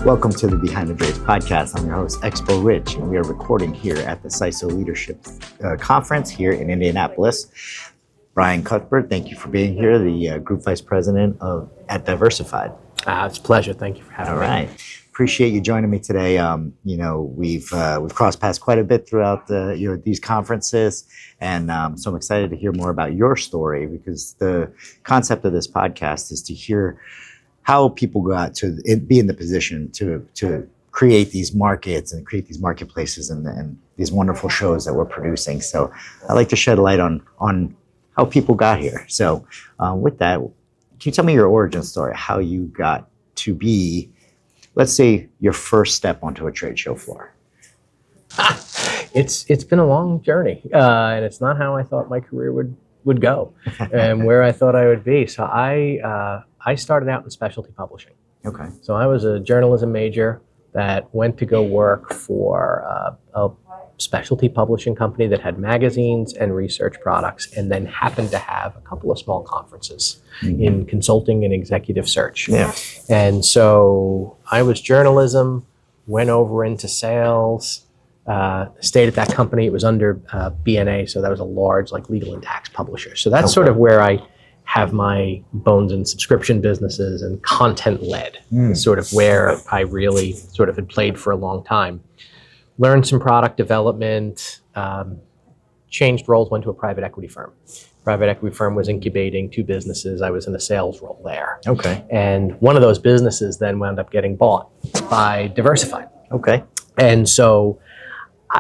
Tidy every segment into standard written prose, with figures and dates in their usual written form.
Welcome to the Behind the Drapes podcast. I'm your host, Expo Rich, and we are recording here at the SISO Leadership Conference here in Indianapolis. Brian Cuthbert, thank you for being here, the Group Vice President at Diversified. It's a pleasure. Thank you for having me. All right. Appreciate you joining me today. We've crossed paths quite a bit throughout these conferences, and so I'm excited to hear more about your story, because the concept of this podcast is to hear how people got to be in the position to create these markets and create these marketplaces and these wonderful shows that we're producing. So I like to shed light on how people got here. So with that, can you tell me your origin story, how you got to be, let's say, your first step onto a trade show floor? It's been a long journey, and it's not how I thought my career would go and where I thought I would be. So I started out in specialty publishing. Okay. So I was a journalism major that went to go work for a specialty publishing company that had magazines and research products, and then happened to have a couple of small conferences in consulting and executive search. Yeah. And so I was journalism, went over into sales, stayed at that company. It was under BNA, so that was a large legal and tax publisher. So that's sort of where I have my bones in subscription businesses, and content led is sort of where I really sort of had played for a long time. Learned some product development, changed roles, went to a private equity firm. Private equity firm was incubating two businesses. I was in a sales role there. Okay. And one of those businesses then wound up getting bought by Diversified. Okay. And so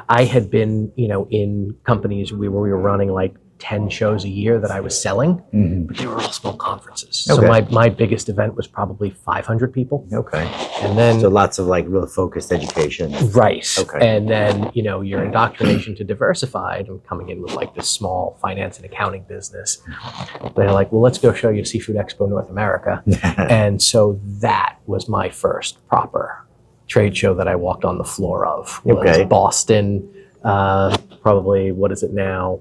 I had been, in companies where we were running 10 shows a year that I was selling, but they were all small conferences. Okay. So my biggest event was probably 500 people. Okay. And then So lots of real focused education. right. Okay. And then, your indoctrination to Diversified, and coming in with this small finance and accounting business. They're like, well, let's go show you Seafood Expo North America. And so that was my first proper trade show that I walked on the floor of. Was Boston, probably, what is it now?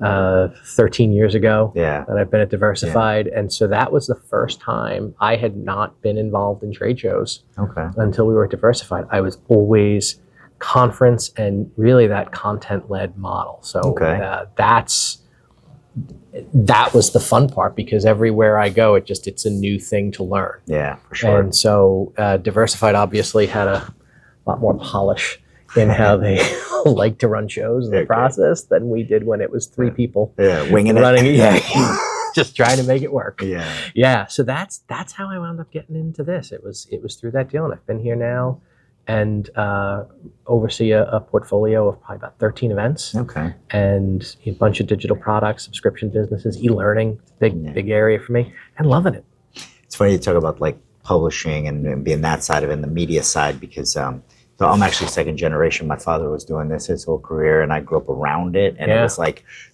13 years ago. Yeah. And I've been at Diversified. And so that was the first time I had not been involved in trade shows until we were at Diversified. I was always conference and really that content-led model. So that was the fun part, because everywhere I go, it's a new thing to learn. Yeah, for sure. And so Diversified obviously had a lot more polish in how they like to run shows in the process than we did when it was three people winging running it. Yeah, just trying to make it work. Yeah. So that's how I wound up getting into this. It was through that deal, and I've been here now and oversee a portfolio of probably about 13 events. Okay. And a bunch of digital products, subscription businesses, e-learning, big area for me, and loving it. It's funny you talk about publishing and being that side of it and the media side, because so I'm actually second generation. My father was doing this his whole career, and I grew up around it. And it was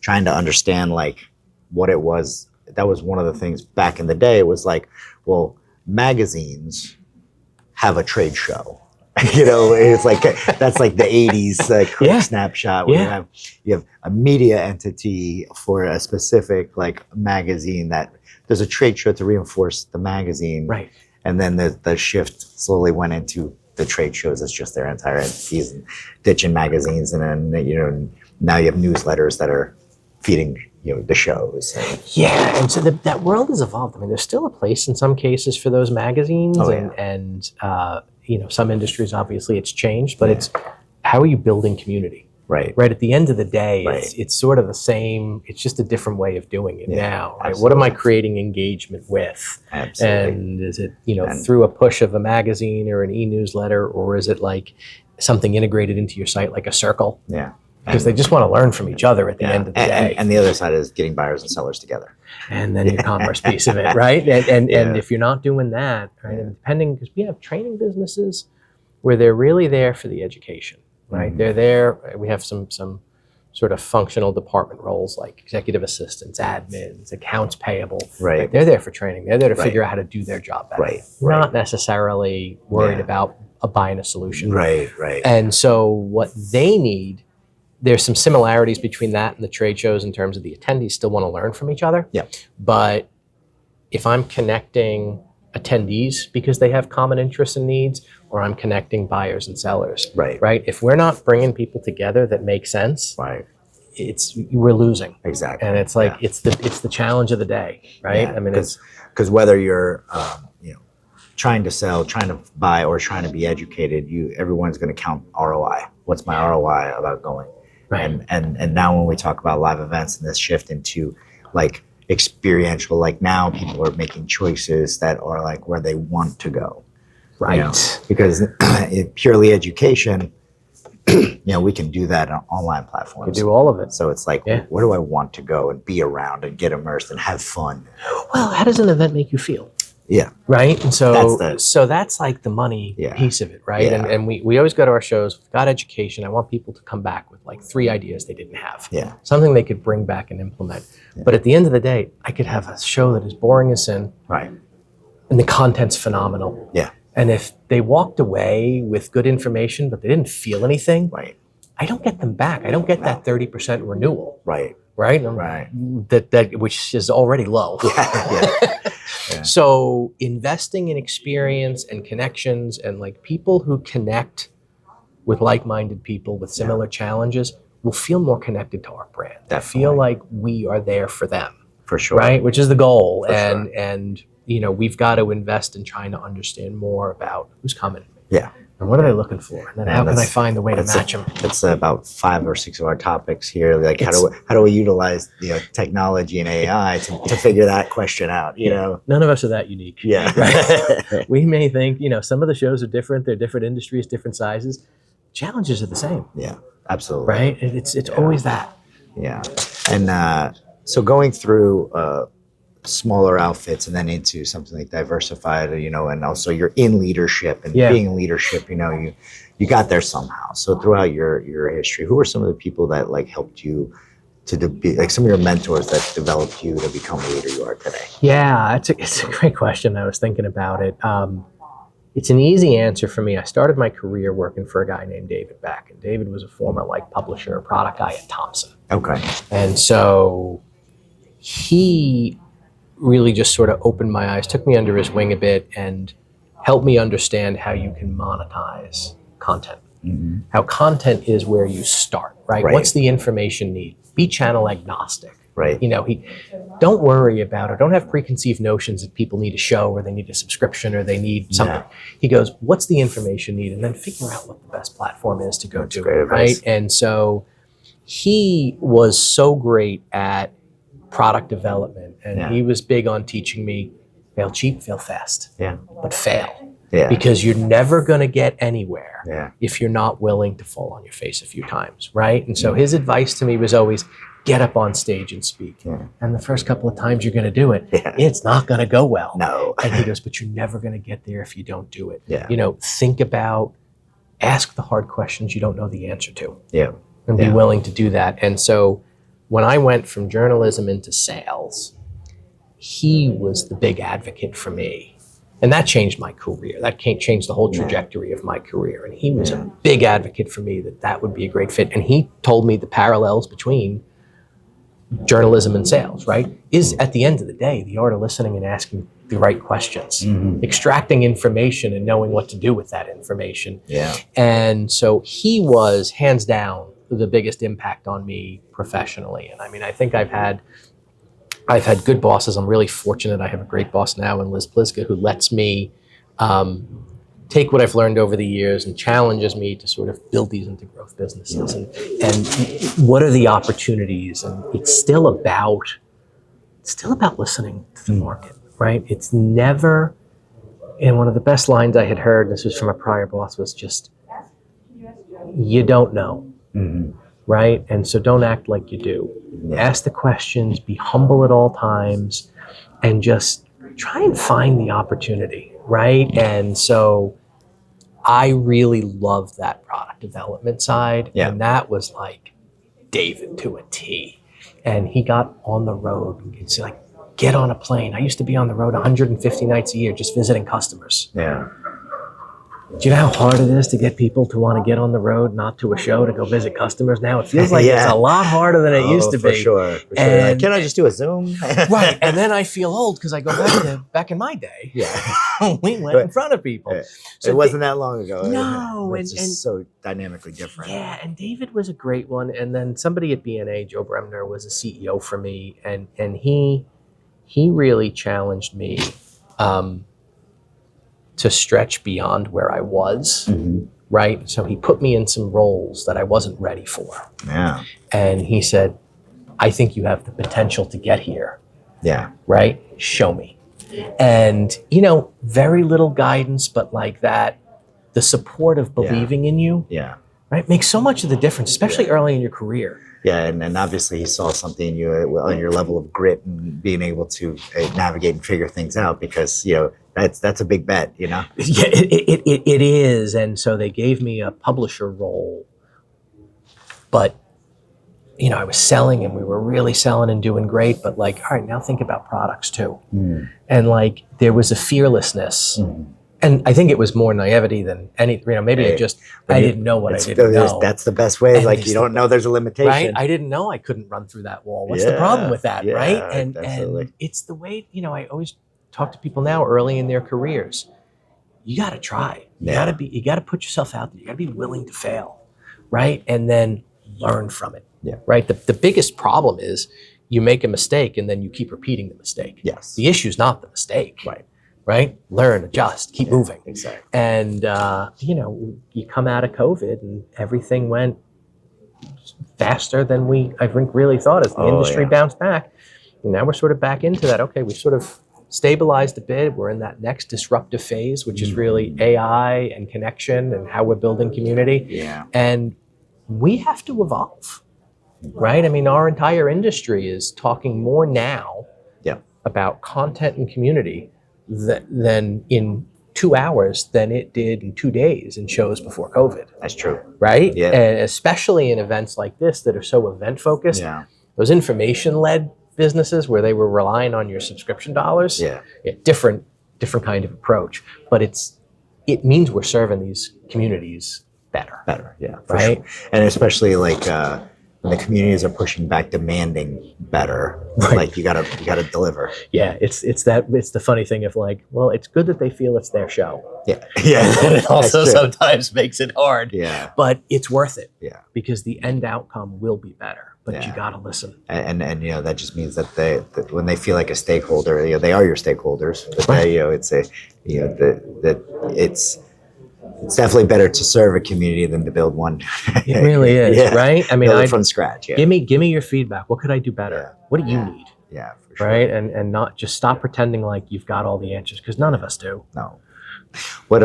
trying to understand what it was. That was one of the things back in the day. It was well, magazines have a trade show. It's that's the 80s quick snapshot where you have a media entity for a specific magazine, that there's a trade show to reinforce the magazine. Right. And then the shift slowly went into the trade shows as just their entire entities, and ditching magazines, and then now you have newsletters that are feeding the shows. And so that world has evolved. I mean, there's still a place in some cases for those magazines, and some industries obviously it's changed, but it's how are you building community? Right. At the end of the day, it's sort of the same. It's just a different way of doing it now. Right? What am I creating engagement with? Absolutely. And is it through a push of a magazine or an e-newsletter, or is it something integrated into your site like a circle? Yeah. Because they just want to learn from each other at the end of the day. And the other side is getting buyers and sellers together. And then your commerce piece of it, right? And if you're not doing that, right, and depending, because we have training businesses where they're really there for the education. Right, they're there. We have some sort of functional department roles like executive assistants, admins, accounts payable. Right. They're there for training. They're there to figure out how to do their job better. Right. Not necessarily worried about buying a solution. Right. And so what they need, there's some similarities between that and the trade shows in terms of the attendees still want to learn from each other. Yeah. But if I'm connecting attendees because they have common interests and needs, or I'm connecting buyers and sellers. Right. Right. If we're not bringing people together that make sense, Right. we're losing. Exactly. And it's like, it's the challenge of the day. Right. Yeah, I mean, because whether you're, trying to sell, trying to buy, or trying to be educated, everyone's going to count ROI. What's my ROI about going? Right. And now when we talk about live events and this shift into like experiential, like now people are making choices that are like where they want to go. right. Because purely education, we can do that on online You platforms. do all of it. So it's like, Yeah. where do I want to go and be around and get immersed and have fun? Well, how does an event make you feel? Yeah. Right. And so That's that's like the money Yeah. piece of it. Right. Yeah. And we always go to our shows, we've got education. I want people to come back with like 3 ideas they didn't have. Yeah. Something they could bring back and implement. Yeah. But at the end of the day, I could have a show that is boring as sin Right. and the content's phenomenal. Yeah. And if they walked away with good information, but they didn't feel anything, Right. I don't get them back. I don't get that 30% renewal. Right. Right. Right. That which is already low. Yeah. Yeah. So investing in experience and connections and like people who connect with like-minded people with similar challenges will feel more connected to our brand. They Definitely. feel like we are there for them, For sure. right? Which is the goal. For and we've got to invest in trying to understand more about who's coming. Yeah. And what are they looking for? And then Yeah, how can I that's- find a way to that's match them? It's about 5 or 6 of our topics here. Like how do we utilize technology and AI to figure that question out? None of us are that unique. Yeah. Right? We may think, some of the shows are different. They're different industries, different sizes. Challenges are the same, Yeah. Absolutely. right? It's always that. Yeah. And so going through smaller outfits and then into something like Diversified, and also you're in leadership and Yeah. being in leadership, you got there somehow. So throughout your history, who are some of the people that like helped you to be like some of your mentors that developed you to become the leader you are today? Yeah, it's a great question. I was thinking about it. It's an easy answer for me. I started my career working for a guy named David Beck, and David was a former publisher, product guy at Thomson. Okay. And so he really just sort of opened my eyes, took me under his wing a bit, and helped me understand how you can monetize content. Mm-hmm. How content is where you start, right? Right. What's the information need? Be channel agnostic. Right. Don't worry about it. Don't have preconceived notions that people need a show or they need a subscription or they need something. Yeah. He goes, what's the information need? And then figure out what the best platform is to go That's to, great right? advice. And so he was so great at product development, and Yeah. he was big on teaching me fail cheap, fail fast, Yeah. but fail. Yeah. Because you're never going to get anywhere Yeah. if you're not willing to fall on your face a few times, right? And so his advice to me was always get up on stage and speak. Yeah. And the first couple of times you're going to do it, Yeah. it's not going to go well. No. And he goes, but you're never going to get there if you don't do it. Yeah. Think about, ask the hard questions you don't know the answer to, Yeah. and be Yeah. willing to do that. And so when I went from journalism into sales, he was the big advocate for me. And that changed my career. That changed the whole trajectory of my career. And he was a big advocate for me that would be a great fit. And he told me the parallels between journalism and sales, right? Is at the end of the day, the art of listening and asking the right questions, extracting information and knowing what to do with that information. Yeah. And so he was hands down the biggest impact on me professionally. And I mean, I think I've had good bosses. I'm really fortunate. I have a great boss now in Liz Pliska who lets me take what I've learned over the years and challenges me to sort of build these into growth businesses. And what are the opportunities? And it's still about listening to the market, right? It's never, and one of the best lines I had heard, and this was from a prior boss, was just, you don't know. Mm-hmm. Right? And so don't act like you do. Yeah. Ask the questions, be humble at all times, and just try and find the opportunity, right? And so I really loved that product development side. Yeah. And that was like David to a T. And he got on the road and it's like, get on a plane. I used to be on the road 150 nights a year just visiting customers. Yeah. Do you know how hard it is to get people to want to get on the road, not to a show, to go visit customers now? It feels like it's a lot harder than it used to for be. Sure. And, like, can I just do a Zoom? Right. And then I feel old because I go back in my day. Yeah. We went in front of people. Yeah. So it wasn't that long ago. No. It's just so dynamically different. Yeah. And David was a great one. And then somebody at BNA, Joe Bremner, was a CEO for me. And he really challenged me to stretch beyond where I was, right? So he put me in some roles that I wasn't ready for. Yeah. And he said, I think you have the potential to get here. Yeah. Right? Show me. And, you know, very little guidance, but like that, the support of believing in you, right, makes so much of the difference, especially early in your career. Yeah, and obviously he saw something in you on your level of grit and being able to navigate and figure things out, because, you know, that's a big bet, you know? Yeah, it is. And so they gave me a publisher role, but, you know, I was selling and we were really selling and doing great, but like, all right, now think about products too. And like, there was a fearlessness. And I think it was more naivety than any, you know, maybe I didn't know what I didn't know. That's the best way. And like, you don't know there's a limitation. Right? I didn't know I couldn't run through that wall. What's the problem with that, right? And it's the way, you know, I always talk to people now early in their careers. You got to try. You got to put yourself out there. You got to be willing to fail, right? And then learn from it. Yeah. Right? The biggest problem is you make a mistake and then you keep repeating the mistake. Yes. The issue is not the mistake. Right? Learn, adjust, keep moving. Exactly. And, you know, you come out of COVID and everything went faster than I think, really thought as the industry bounced back. And now we're sort of back into that. Okay, we've sort of stabilized a bit. We're in that next disruptive phase, which is really AI and connection and how we're building community. Yeah. And we have to evolve, right? I mean, our entire industry is talking more now about content and community than in 2 hours than it did in 2 days in shows before COVID. That's true. Right? Yeah. And especially in events like this that are so event focused, those information-led businesses where they were relying on your subscription dollars, different kind of approach. But it means we're serving these communities better. Yeah. Right? Sure. And especially like when the communities are pushing back, demanding better, like you gotta deliver. Yeah, it's the funny thing of like, well, it's good that they feel it's their show. Yeah. And it also sometimes makes it hard. Yeah. But it's worth it. Yeah. Because the end outcome will be better. But you gotta listen. And you know, that just means that when they feel like a stakeholder, you know, they are your stakeholders. But they, you know, it's it's definitely better to serve a community than to build one. It really is, right? I mean, build it from scratch. Yeah. Give me your feedback. What could I do better? What do you need? Yeah, for sure. Right? And not just stop pretending like you've got all the answers, because none of us do. No. What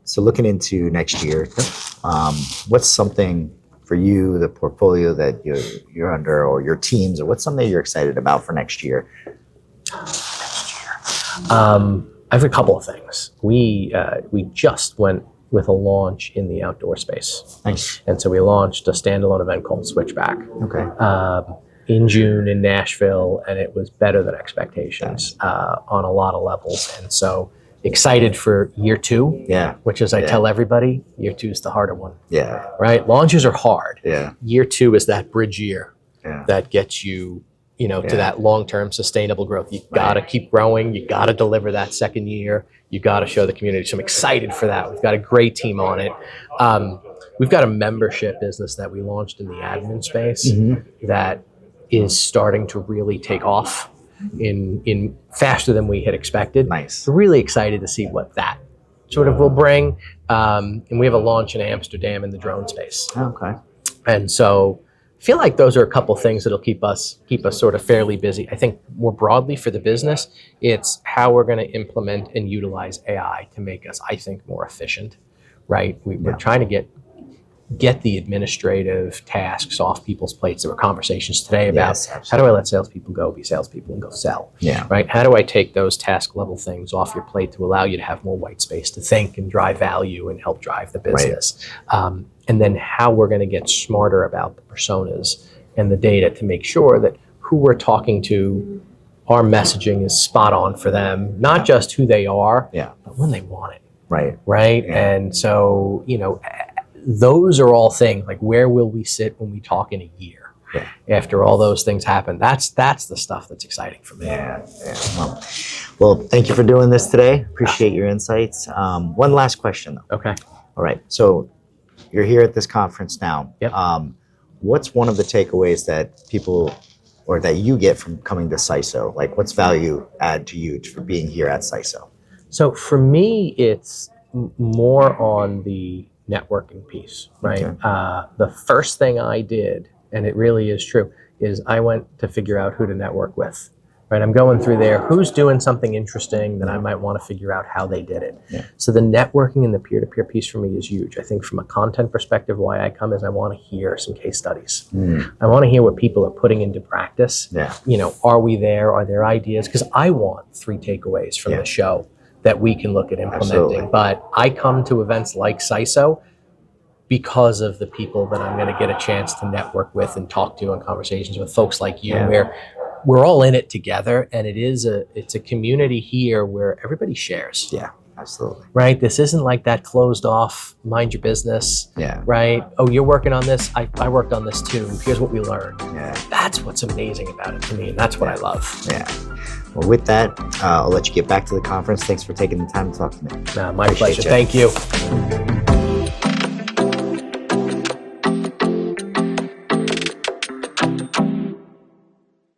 so looking into next year, what's something for you, the portfolio that you're under, or your teams, or what's something you're excited about for next year? I have a couple of things. We just went with a launch in the outdoor space. Nice. And so we launched a standalone event called Switchback in June in Nashville, and it was better than expectations on a lot of levels. And so excited for year 2, which, as I tell everybody, year 2 is the harder one. Yeah. Right? Launches are hard. Yeah. Year 2 is that bridge year that gets you, you know, to that long-term sustainable growth. You gotta keep growing. You gotta deliver that second year. You gotta show the community. So I'm excited for that. We've got a great team on it. We've got a membership business that we launched in the admin space that is starting to really take off in faster than we had expected. Nice. We're really excited to see what that sort of will bring. And we have a launch in Amsterdam in the drone space. Okay. And so I feel like those are a couple things that'll keep us sort of fairly busy. I think more broadly for the business, it's how we're going to implement and utilize AI to make us, I think, more efficient, right? We're trying to get the administrative tasks off people's plates. There were conversations today about how do I let salespeople go be salespeople and go sell, right? How do I take those task level things off your plate to allow you to have more white space to think and drive value and help drive the business? And then how we're going to get smarter about the personas and the data to make sure that who we're talking to, our messaging is spot on for them, not just who they are, but when they want it. Right. right? Yeah. And so, those are all things like, where will we sit when we talk in a year? Yeah. After all those things happen, that's the stuff that's exciting for me. Yeah. Well, thank you for doing this today. Appreciate your insights. One last question though. Okay. All right. So you're here at this conference now. Yep. What's one of the takeaways that people or that you get from coming to SISO? Like what's value add to you for being here at SISO? So for me, it's more on the networking piece, right? Okay. The first thing I did, and it really is true, is I went to figure out who to network with, right? I'm going through there, who's doing something interesting that I might want to figure out how they did it. Yeah. So the networking and the peer-to-peer piece for me is huge. I think from a content perspective, why I come is I want to hear some case studies. I want to hear what people are putting into practice. Yeah. Are we there? Are there ideas? Because I want 3 takeaways from the show that we can look at implementing. Absolutely. But I come to events like SISO because of the people that I'm going to get a chance to network with and talk to in conversations with folks like you, where we're all in it together, and it's a community here where everybody shares. Yeah, absolutely. Right? This isn't like that closed off, mind your business. Yeah. Right? Oh, you're working on this. I worked on this too. Here's what we learned. Yeah. That's what's amazing about it to me, and that's what I love. Yeah. Well, with that, I'll let you get back to the conference. Thanks for taking the time to talk to me. My Appreciate pleasure. you. Thank you.